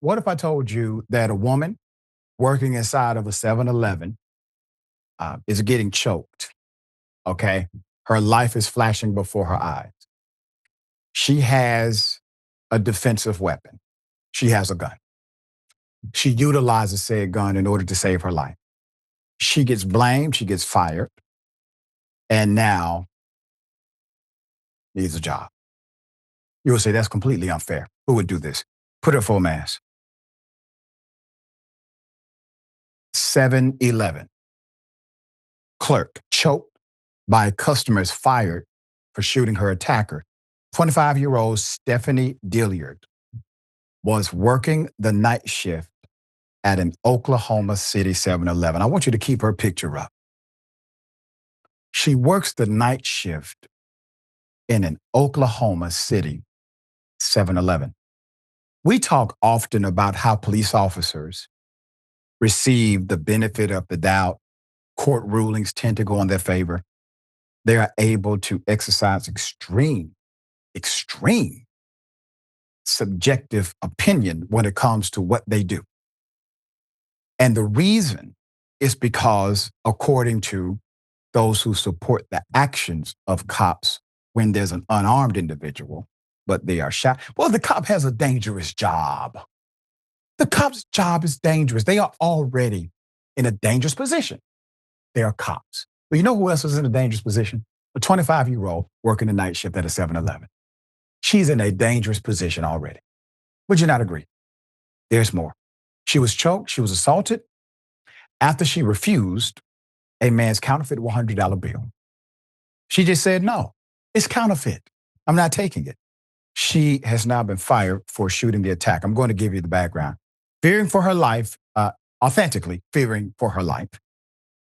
What if I told you that a woman working inside of a 7-Eleven is getting choked? Okay. Her life is flashing before her eyes. She has a defensive weapon. She has a gun. She utilizes said gun in order to save her life. She gets blamed. She gets fired. And now needs a job. You will say that's completely unfair. Who would do this? Put her full mask. 7-Eleven. Clerk choked by customers fired for shooting her attacker. 25-year-old Stephanie Dilyard was working the night shift at an Oklahoma City 7-Eleven. I want you to keep her picture up. She works the night shift in an Oklahoma City 7-Eleven. We talk often about how police officers receive the benefit of the doubt. Court rulings tend to go in their favor. They are able to exercise extreme subjective opinion when it comes to what they do. And the reason is because, according to those who support the actions of cops when there's an unarmed individual, but they are shot, well, the cop has a dangerous job. The cop's job is dangerous. They are already in a dangerous position. They are cops. But you know who else is in a dangerous position? A 25-year-old working the night shift at a 7-Eleven. She's in a dangerous position already. Would you not agree? There's more. She was choked. She was assaulted after she refused a man's counterfeit $100 bill. She just said, no, it's counterfeit. I'm not taking it. She has now been fired for shooting the attack. I'm going to give you the background. Fearing for her life, authentically fearing for her life,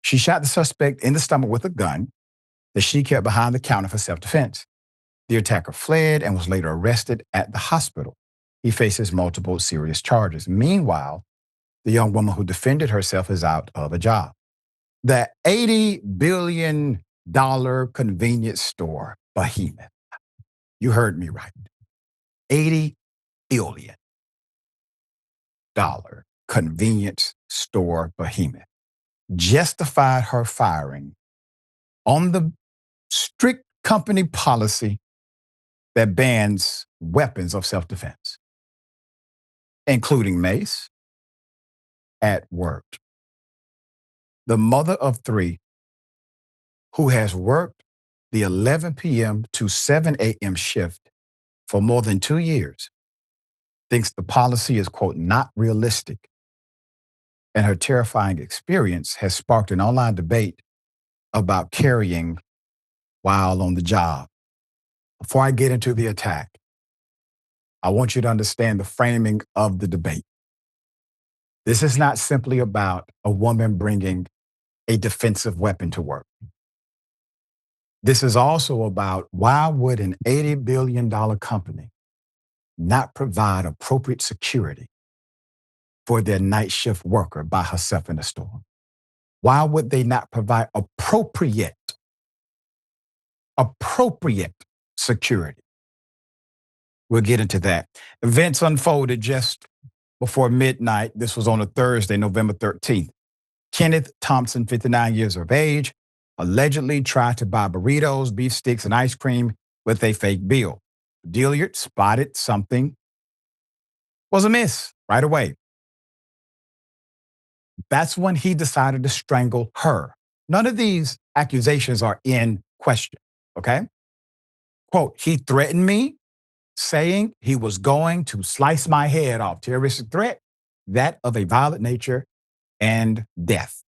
she shot the suspect in the stomach with a gun that she kept behind the counter for self-defense. The attacker fled and was later arrested at the hospital. He faces multiple serious charges. Meanwhile, the young woman who defended herself is out of a job. The $80 billion convenience store behemoth. You heard me right. $80 billion convenience store behemoth justified her firing on the strict company policy that bans weapons of self-defense, including mace, at work. The mother of three, who has worked the 11 p.m. to 7 a.m. shift for more than 2 years, thinks the policy is, quote, not realistic. And her terrifying experience has sparked an online debate about carrying while on the job. Before I get into the attack, I want you to understand the framing of the debate. This is not simply about a woman bringing a defensive weapon to work. This is also about why would an $80 billion company not provide appropriate security for their night shift worker by herself in the store? Why would they not provide appropriate security? We'll get into that. Events unfolded just before midnight. This was on a Thursday, November 13th. Kenneth Thompson, 59 years of age, allegedly tried to buy burritos, beef sticks, and ice cream with a fake bill. Dilyard spotted something was amiss right away. That's when he decided to strangle her. None of these accusations are in question, okay? Quote, he threatened me, saying he was going to slice my head off. Terroristic threat, that of a violent nature and death.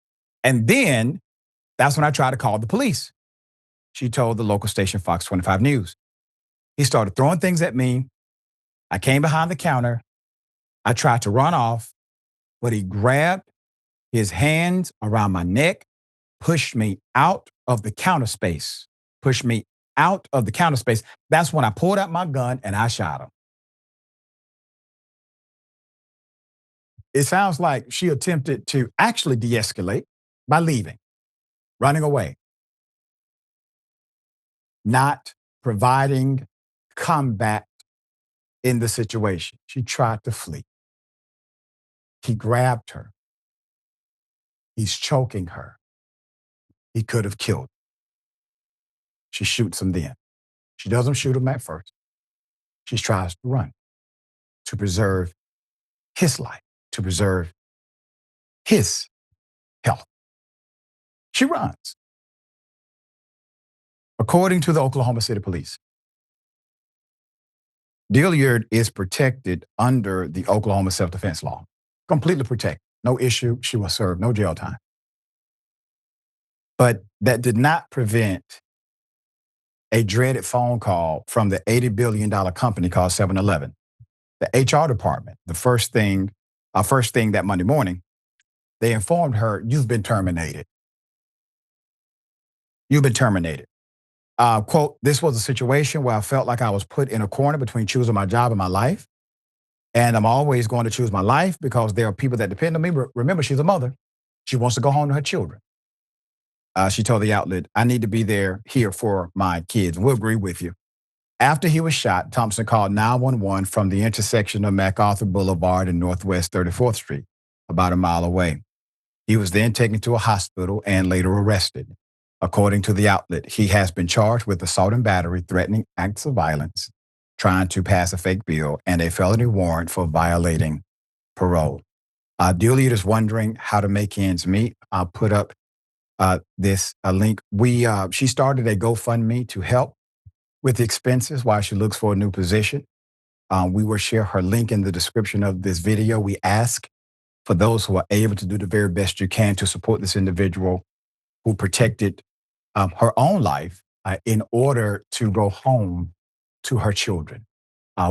And then that's when I tried to call the police. She told the local station Fox 25 News. He started throwing things at me. I came behind the counter. I tried to run off, but he grabbed his hands around my neck, pushed me out of the counter space, That's when I pulled out my gun and I shot him. It sounds like she attempted to actually de-escalate by leaving, running away, not providing combat in the situation. She tried to flee. He grabbed her. He's choking her. He could have killed her. She shoots him then. She doesn't shoot him at first. She tries to run to preserve his life, to preserve his health. She runs. According to the Oklahoma City Police, Dilyard is protected under the Oklahoma self-defense law. Completely protected. No issue. She will serve no jail time. But that did not prevent a dreaded phone call from the $80 billion company called 7-Eleven. The HR department, the first thing that Monday morning, they informed her, you've been terminated. You've been terminated. Quote, this was a situation where I felt like I was put in a corner between choosing my job and my life. And I'm always going to choose my life because there are people that depend on me. Remember, she's a mother. She wants to go home to her children. She told the outlet, I need to be here for my kids. We'll agree with you. After he was shot, Thompson called 911 from the intersection of MacArthur Boulevard and Northwest 34th Street, about a mile away. He was then taken to a hospital and later arrested. According to the outlet, he has been charged with assault and battery, threatening acts of violence, trying to pass a fake bill, and a felony warrant for violating parole. Dilyard is wondering how to make ends meet. I'll put up this link. She started a GoFundMe to help with the expenses while she looks for a new position. We will share her link in the description of this video. We ask for those who are able to do the very best you can to support this individual who protected her own life in order to go home to her children.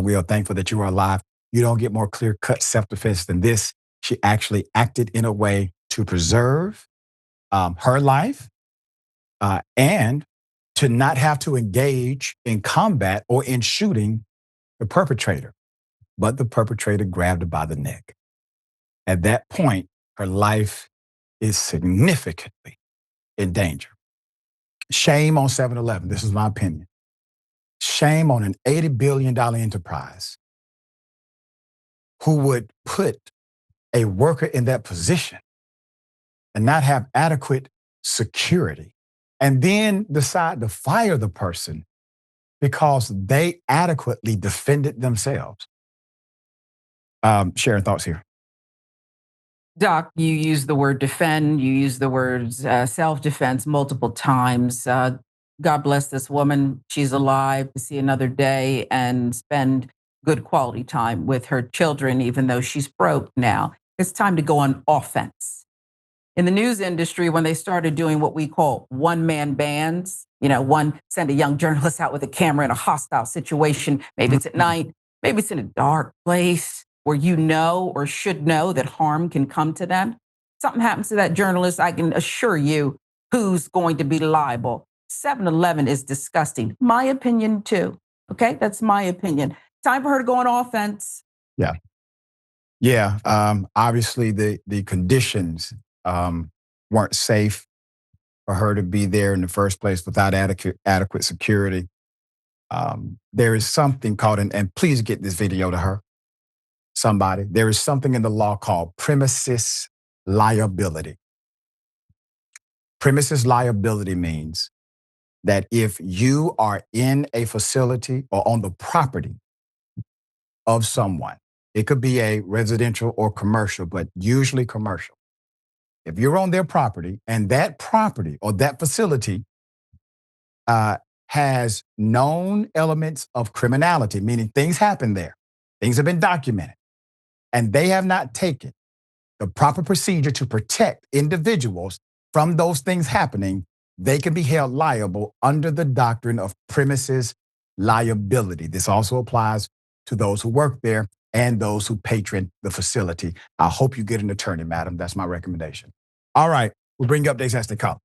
We are thankful that you are alive. You don't get more clear-cut self-defense than this. She actually acted in a way to preserve her life and to not have to engage in combat or in shooting the perpetrator. But the perpetrator grabbed her by the neck. At that point, her life is significantly in danger. Shame on 7-Eleven. This is my opinion. Shame on an $80 billion enterprise who would put a worker in that position and not have adequate security and then decide to fire the person because they adequately defended themselves. Sharon, thoughts here? Doc, you use the word defend, you use the words self-defense multiple times. God bless this woman. She's alive to see another day and spend good quality time with her children, even though she's broke now. It's time to go on offense. In the news industry, when they started doing what we call one-man bands, send a young journalist out with a camera in a hostile situation, maybe it's at night, maybe it's in a dark place, where you know or should know that harm can come to them. Something happens to that journalist, I can assure you who's going to be liable. 7-Eleven is disgusting. My opinion too. Okay, that's my opinion. Time for her to go on offense. Yeah. Obviously, the conditions weren't safe for her to be there in the first place without adequate security. There is something called, and please get this video to her. Somebody, there is something in the law called premises liability. Premises liability means that if you are in a facility or on the property of someone, it could be a residential or commercial, but usually commercial. If you're on their property and that property or that facility has known elements of criminality, meaning things happen there, things have been documented, and they have not taken the proper procedure to protect individuals from those things happening, they can be held liable under the doctrine of premises liability. This also applies to those who work there and those who patron the facility. I hope you get an attorney, madam. That's my recommendation. All right, we'll bring you updates as they come.